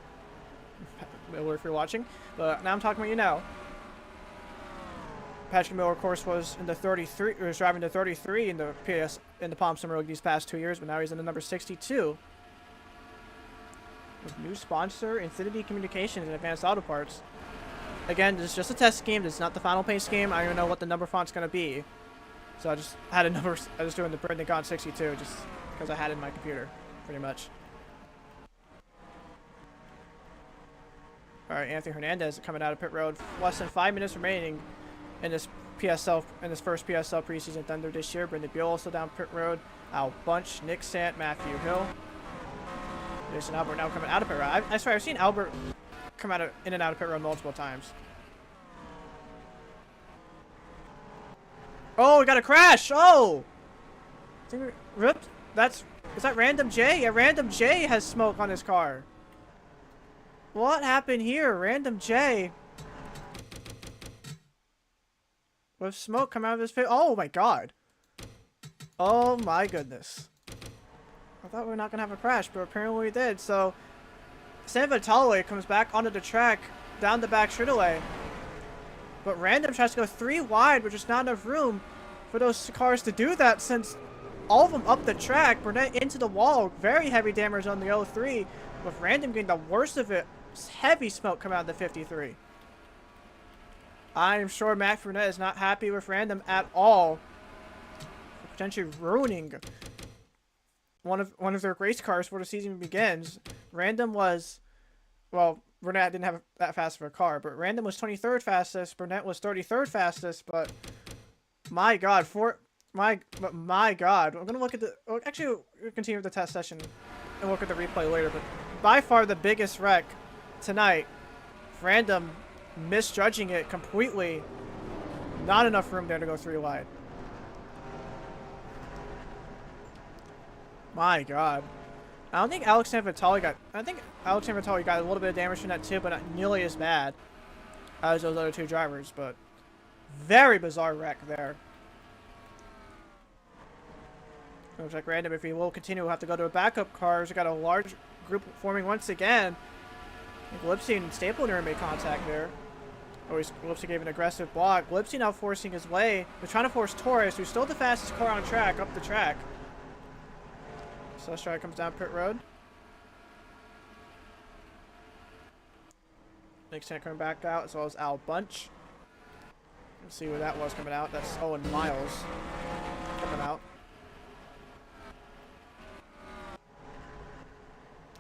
S1: Miller, if you're watching. But now I'm talking about you now. Patrick Miller, of course, was in the 33. Was driving the 33 in the Palm Summer League these past 2 years, but now he's in the number 62 with new sponsor Infinity Communications and Advanced Auto Parts. Again, this is just a test scheme. This is not the final paint scheme. I don't even know what the number font's gonna be, so I just had a number. I was doing the Brendan Gone 62 just because I had it in my computer, pretty much. All right, Anthony Hernandez coming out of pit road. Less than 5 minutes remaining in this first PSL preseason Thunder this year. Brendan Beal also down pit road. Al Bunch, Nick Sant, Matthew Hill. Jason Albert now coming out of pit road. I swear I've seen Albert come in and out of pit road multiple times. Oh, we got a crash! Oh! Ripped. Is that Random J? Yeah, Random J has smoke on his car. What happened here? Random J. With smoke coming out of his face. Oh my god. Oh my goodness. I thought we were not going to have a crash, but apparently we did. So, San Vitale comes back onto the track, down the back straightaway. But Random tries to go 3 wide, which is not enough room for those cars to do that, since all of them up the track. Burnett into the wall. Very heavy damage on the 03, with Random getting the worst of it. Heavy smoke coming out of the 53. I'm sure Matt Burnett is not happy with Random at all. Potentially ruining one of their race cars before the season begins. Random was, well, Burnett didn't have that fast of a car, but Random was 23rd fastest. Burnett was 33rd fastest. But my God, my God, we're gonna look at the. Actually, we'll continue with the test session and look at the replay later. But by far the biggest wreck tonight, Random misjudging it completely. Not enough room there to go 3 wide. My God. I don't think Alex Vitale got. I think Alex Vitale got a little bit of damage from that too, but not nearly as bad as those other 2 drivers. But very bizarre wreck there. Looks like Random, if he will continue, will have to go to a backup cars. We got a large group forming once again. I think Lipsy and Stapleton made contact there. Oh, Lipsy gave an aggressive block. Lipsy now forcing his way. They're trying to force Torres, who's still the fastest car on track, up the track. Celestri comes down pit road. Nick Sand coming back out, as well as Al Bunch. Let's see where that was coming out. That's Owen Miles coming out.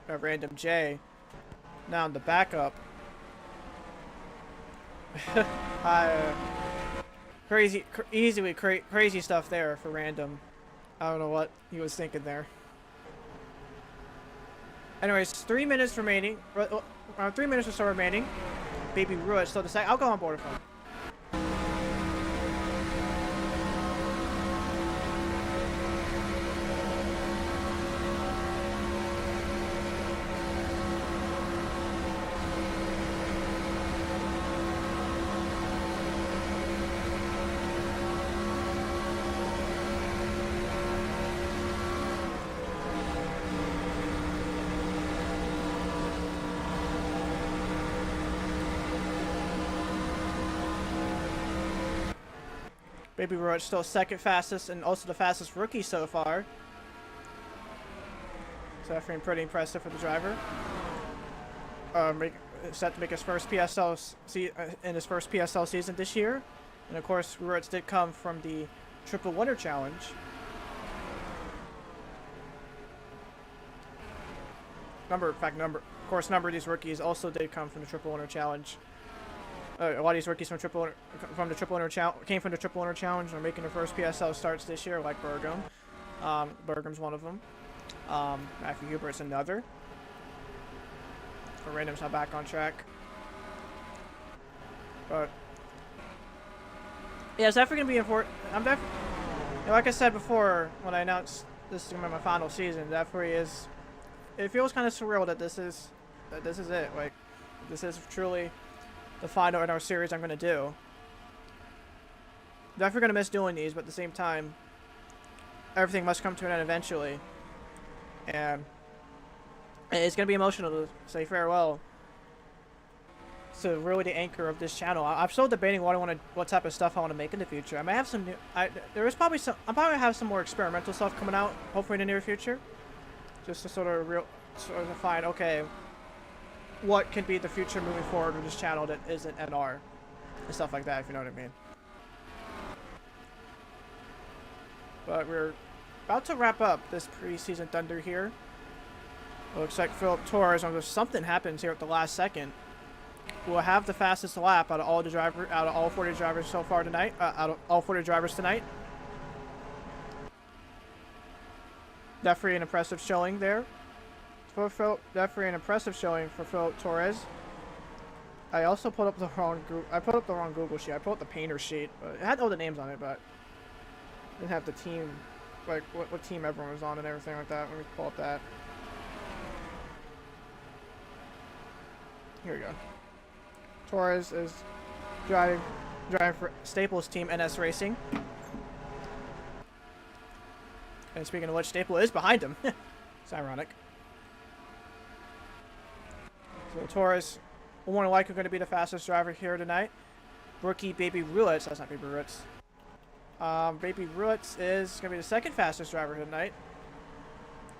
S1: Got Random J now in the backup. Crazy stuff there for Random. I don't know what he was thinking there. Anyways, 3 minutes remaining. 3 minutes or so remaining. Baby Rua is still the second. I'll go on board with him. Baby Roach still second fastest and also the fastest rookie so far. So definitely pretty impressive for the driver. Set to make his first PSL in his first PSL season this year. And of course, Roach did come from the Triple Winner Challenge. Of course, number of these rookies also did come from the Triple Winner Challenge. A lot of these rookies came from the Triple Winner Challenge. Are making their first PSL starts this year, like Bergam. Bergam's one of them. Matthew Hubert's another. So Random's not back on track. But yeah, it's definitely gonna be important. Like I said before when I announced this is gonna be my final season. Definitely is. It feels kind of surreal that this is it. Like this is truly the final in our series I'm going to do. Definitely going to miss doing these, but at the same time, everything must come to an end eventually. And it's going to be emotional to say farewell to really the anchor of this channel. I'm still debating what type of stuff I want to make in the future. I may have some new, I'll probably have some more experimental stuff coming out, hopefully in the near future. Just to sort of find, okay, what can be the future moving forward with this channel that isn't NR and stuff like that, if you know what I mean. But we're about to wrap up this preseason thunder here. It looks like Philip Torres, unless something happens here at the last second, will have the fastest lap out of all 40 drivers so far tonight. Out of all 40 drivers tonight. Definitely an impressive showing there. Definitely an impressive showing for Philip Torres. I also put up the wrong Google sheet. I put up the painter sheet, but it had all the names on it, but it didn't have the team, like what team everyone was on and everything like that. Let me pull up that. Here we go. Torres is driving for Staples' team, NS Racing. And speaking of which, Staple is behind him. It's ironic. So Torres, more than likely going to be the fastest driver here tonight. Rookie Baby Ruitz, that's not Baby Ruitz. Baby Ruitz is going to be the second fastest driver tonight.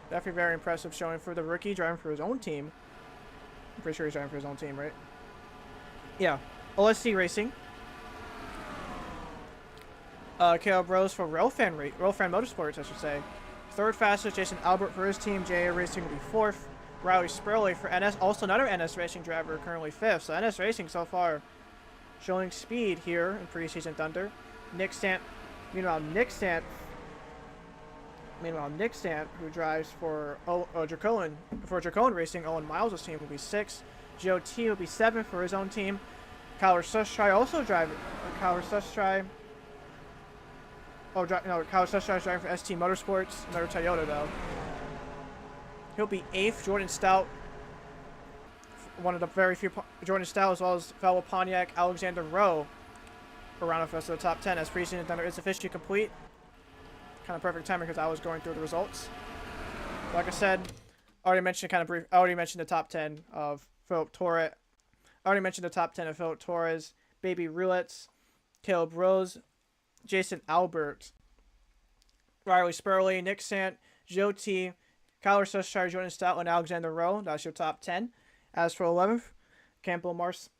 S1: Definitely very impressive showing for the rookie driving for his own team. I'm pretty sure he's driving for his own team, right? Yeah. OSC Racing. Caleb Rose for Railfan Motorsports, I should say. Third fastest, Jason Albert for his team. JA Racing will be fourth. Riley Spurley for NS, also another NS Racing driver, currently fifth. So NS Racing so far showing speed here in Preseason Thunder. Meanwhile, Nick Sant, who drives for Dracoan Racing, Owen Miles' team, will be sixth. Joe T will be seventh for his own team. Kyler Sustry also driving. Kyler Sustry is driving for ST Motorsports, another Toyota though. He'll be eighth. Jordan Stout, one of the very few. Jordan Stout, as well as fellow Pontiac Alexander Rowe, around of us to the top 10 as Preseason Thunder is officially complete. Kind of perfect timing because I was going through the results. Like I said, I already mentioned the top 10 of Philip Torres. Baby Ruitz, Caleb Rose, Jason Albert, Riley Spurley, Nick Sant, Joe T, Kyler Sustry, Jordan Stout, and Alexander Rowe. That's your top 10. As for 11th, Campbell Marson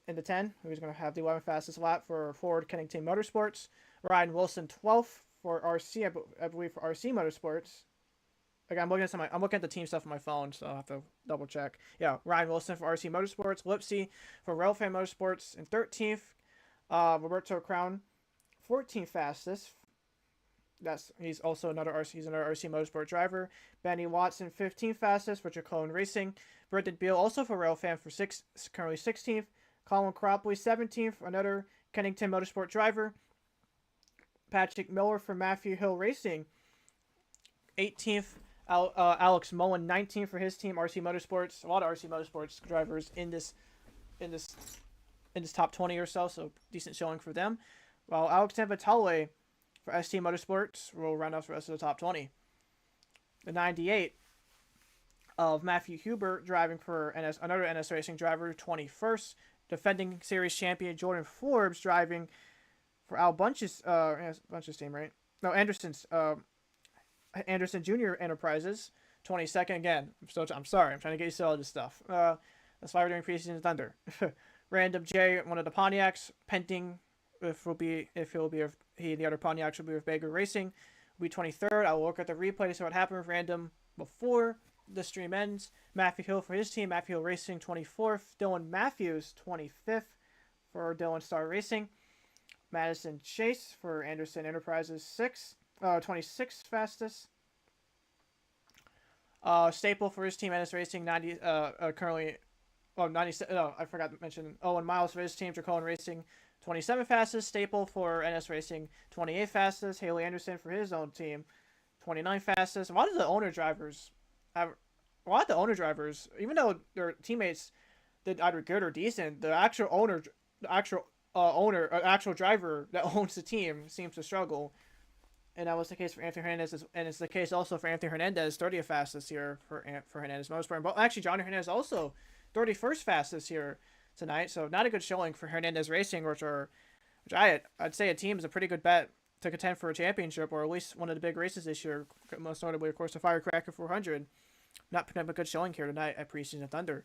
S1: in the 10, who's going to have the 11th fastest lap for Ford Kennington Motorsports. Ryan Wilson 12th for RC, I believe for RC Motorsports. Again, I'm looking at the team stuff on my phone, so I'll have to double check. Yeah, Ryan Wilson for RC Motorsports, Lipsy for Railfan Motorsports in 13th. Roberto Crown, 14th fastest. He's another RC Motorsport driver. Benny Watson, 15th fastest for Dracoan Racing. Brendan Beal also for Railfan for currently 16th. Colin Cropley, 17th, another Kennington Motorsport driver. Patrick Miller for Matthew Hill Racing, 18th. Alex Mullen, 19th for his team, RC Motorsports. A lot of RC Motorsports drivers in this top 20 or so decent showing for them. While Alexander Vitale for ST Motorsports will round off the rest of the top 20. The 98 of Matthew Hubert driving for another NS Racing driver, 21st. Defending series champion Jordan Forbes driving for Al Bunch's team, right? No, Anderson Junior Enterprises, 22nd. Again, I'm sorry, I'm trying to get used to all this stuff. That's why we're doing Preseason Thunder. Random J, one of the Pontiacs, pending the other Pontiacs will be with Baker Racing, will be 23rd. I will look at the replay to see what happened with Random before the stream ends. Matthew Hill for his team, Matthew Hill Racing 24th. Dylan Matthews 25th for Dylan Star Racing. Madison Chase for Anderson Enterprises 26th fastest. Staple for his team, NS Racing 90 currently. Well, 97. No, I forgot to mention Owen Miles for his team, Dracoan Racing 27th fastest. Staple for NS Racing 28th fastest. Haley Anderson for his own team 29th fastest. A lot of the owner drivers, even though their teammates did either good or decent, the actual driver that owns the team seems to struggle. And that was the case for Anthony Hernandez, and it's the case also for Anthony Hernandez, 30th fastest here for Hernandez Motorsport. But actually, Johnny Hernandez also 31st fastest here tonight. So not a good showing for Hernandez Racing, which I'd say a team is a pretty good bet to contend for a championship, or at least one of the big races this year. Most notably, of course, the Firecracker 400. Not putting up a good showing here tonight at Preseason Thunder.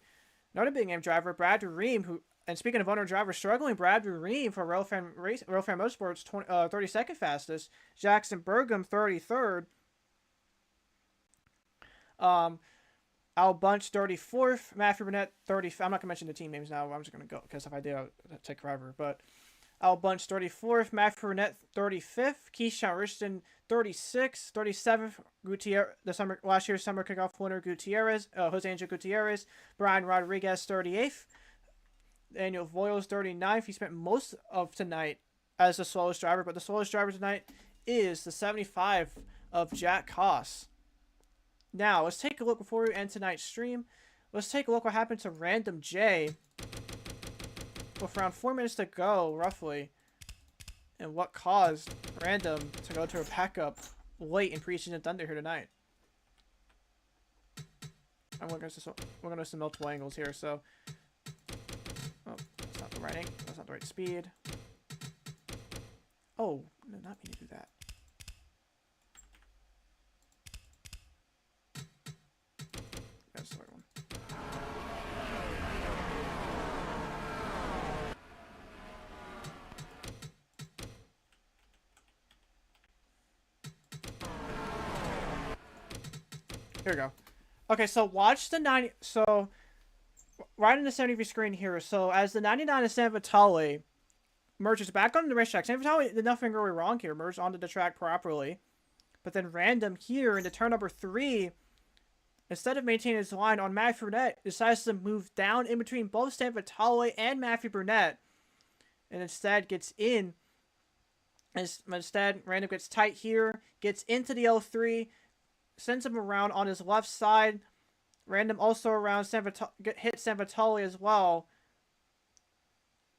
S1: Another big name driver, Brad Ream, and speaking of owner drivers struggling, Brad Ream for Railfan Motorsports, 32nd fastest. Jackson Burgum, 33rd. Al Bunch, 34th. Matthew Burnett, 30th. I'm not going to mention the team names now. I'm just going to go, because if I do, it'll take forever. But Al Bunch, 34th. Matthew Burnett, 35th. Keyshawn Richardson, 36th. 37th. Gutierrez, last year's summer kickoff winner, Jose Angel Gutierrez. Brian Rodriguez, 38th. Daniel Voiles 39th. He spent most of tonight as the slowest driver, but the slowest driver tonight is the 75 of Jack Haas. Now, let's take a look before we end tonight's stream. Let's take a look what happened to Random J with around 4 minutes to go, roughly, and what caused Random to go to a backup late in Preseason Thunder here tonight. And we're going to some multiple angles here, so... Oh, that's not the right angle. That's not the right speed. Oh, no, not me to do that. That's the right one. Here we go. Okay, so watch the 90. So, right in the 70 screen here. So, as the 99 of San Vitale merges back onto the racetrack, San Vitale did nothing really wrong here. Merged onto the track properly. But then Random here into turn number 3, instead of maintaining his line on Matthew Burnett, decides to move down in between both San Vitale and Matthew Burnett. And instead gets in. Instead, Random gets tight here. Gets into the L3. Sends him around on his left side. Random also around hit San Vitale as well.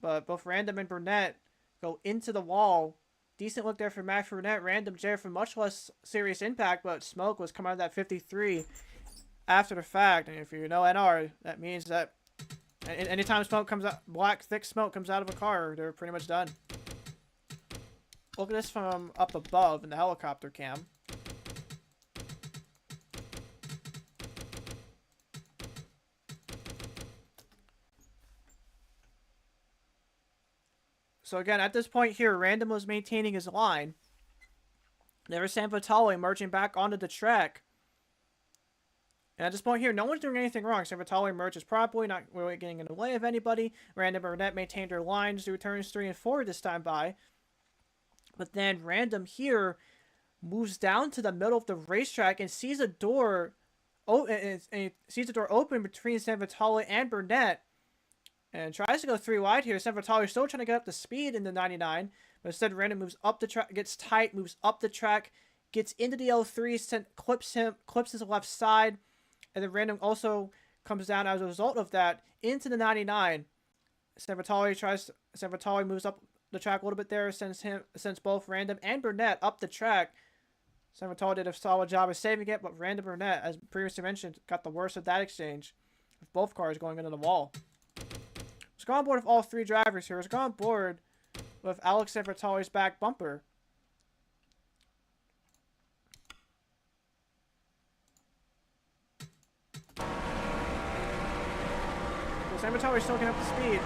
S1: But both Random and Burnett go into the wall. Decent look there for Matthew Burnett. Random J for much less serious impact, but smoke was coming out of that 53 after the fact. And if you know NR, that means that anytime smoke comes out, black, thick smoke comes out of a car, they're pretty much done. Look at this from up above in the helicopter cam. So again, at this point here, Random was maintaining his line. There was San Vitale merging back onto the track. And at this point here, no one's doing anything wrong. San Vitale merges properly, not really getting in the way of anybody. Random and Burnett maintained their lines through turns 3 and 4 this time by. But then Random here moves down to the middle of the racetrack and sees a door, sees the door open between San Vitale and Burnett. And tries to go 3 wide here. San Vitale still trying to get up the speed in the 99. But instead, Random moves up the track, gets tight, moves up the track, gets into the L3, clips his left side. And then Random also comes down as a result of that into the 99. San Vitale moves up the track a little bit there, sends both Random and Burnett up the track. San Vitale did a solid job of saving it, but Random Burnett, as previously mentioned, got the worst of that exchange, with both cars going into the wall. Let's go on board with all 3 drivers here. Let's go on board with Alex San Vitale's back bumper. So San Vitale still getting up to speed.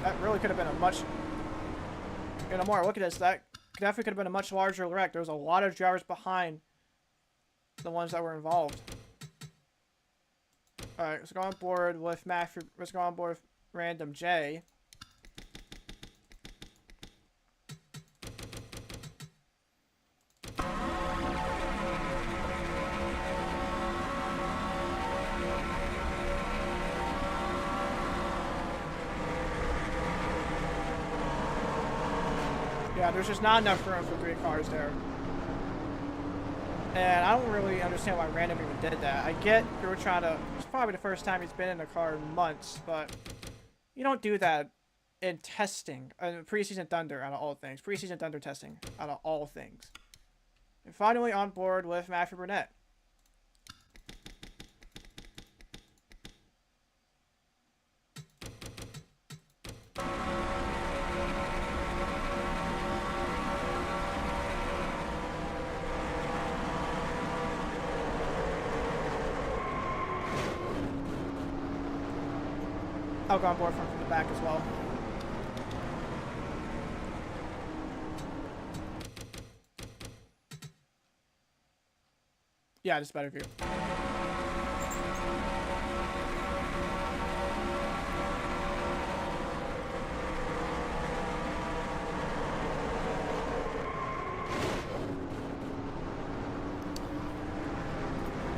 S1: That really could have been a much... more, look at this. That definitely could have been a much larger wreck. There was a lot of drivers behind the ones that were involved. Alright, let's go on board with let's go on board with Random J. Yeah, there's just not enough room for 3 cars there. And I don't really understand why Random even did that. I get you were trying to... It's probably the first time he's been in a car in months, but you don't do that in testing. Preseason Thunder, out of all things. Preseason Thunder testing, out of all things. And finally on board with Matthew Burnett. I'll go on board from the back as well. Yeah, just better view.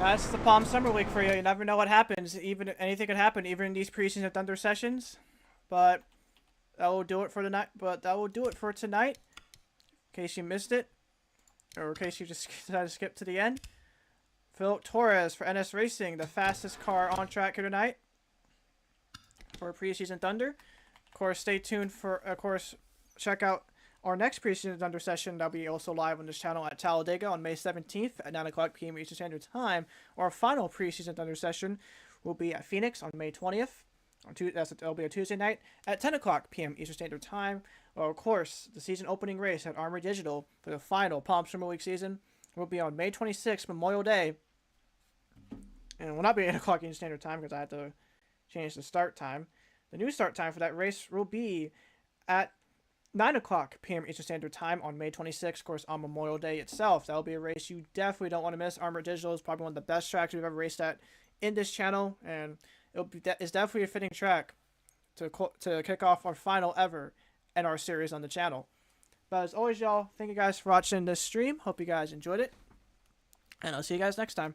S1: That's the Palm Summer Week for you. You never know what happens. Even anything could happen, even in these preseason Thunder sessions. But that will do it for tonight. In case you missed it, or in case you just decided to skip to the end. Philip Torres for NS Racing, the fastest car on track here tonight for preseason Thunder. Of course, stay tuned for. Of course, check out our next preseason Thunder session. That'll be also live on this channel at Talladega on May 17th at 9 o'clock p.m. Eastern Standard Time. Our final preseason Thunder session will be at Phoenix on May 20th. That'll be a Tuesday night at 10 o'clock p.m. Eastern Standard Time. Well, of course, the season opening race at Armour Digital for the final Palm Summer Week season will be on May 26th, Memorial Day. And it will not be 8 o'clock Eastern Standard Time because I had to change the start time. The new start time for that race will be at 9 o'clock p.m. Eastern Standard Time on May 26th, of course, on Memorial Day itself. That will be a race you definitely don't want to miss. Armour Digital is probably one of the best tracks we've ever raced at in this channel, and it's definitely a fitting track to kick off our final ever NR series on the channel. But as always, y'all, thank you guys for watching this stream. Hope you guys enjoyed it, and I'll see you guys next time.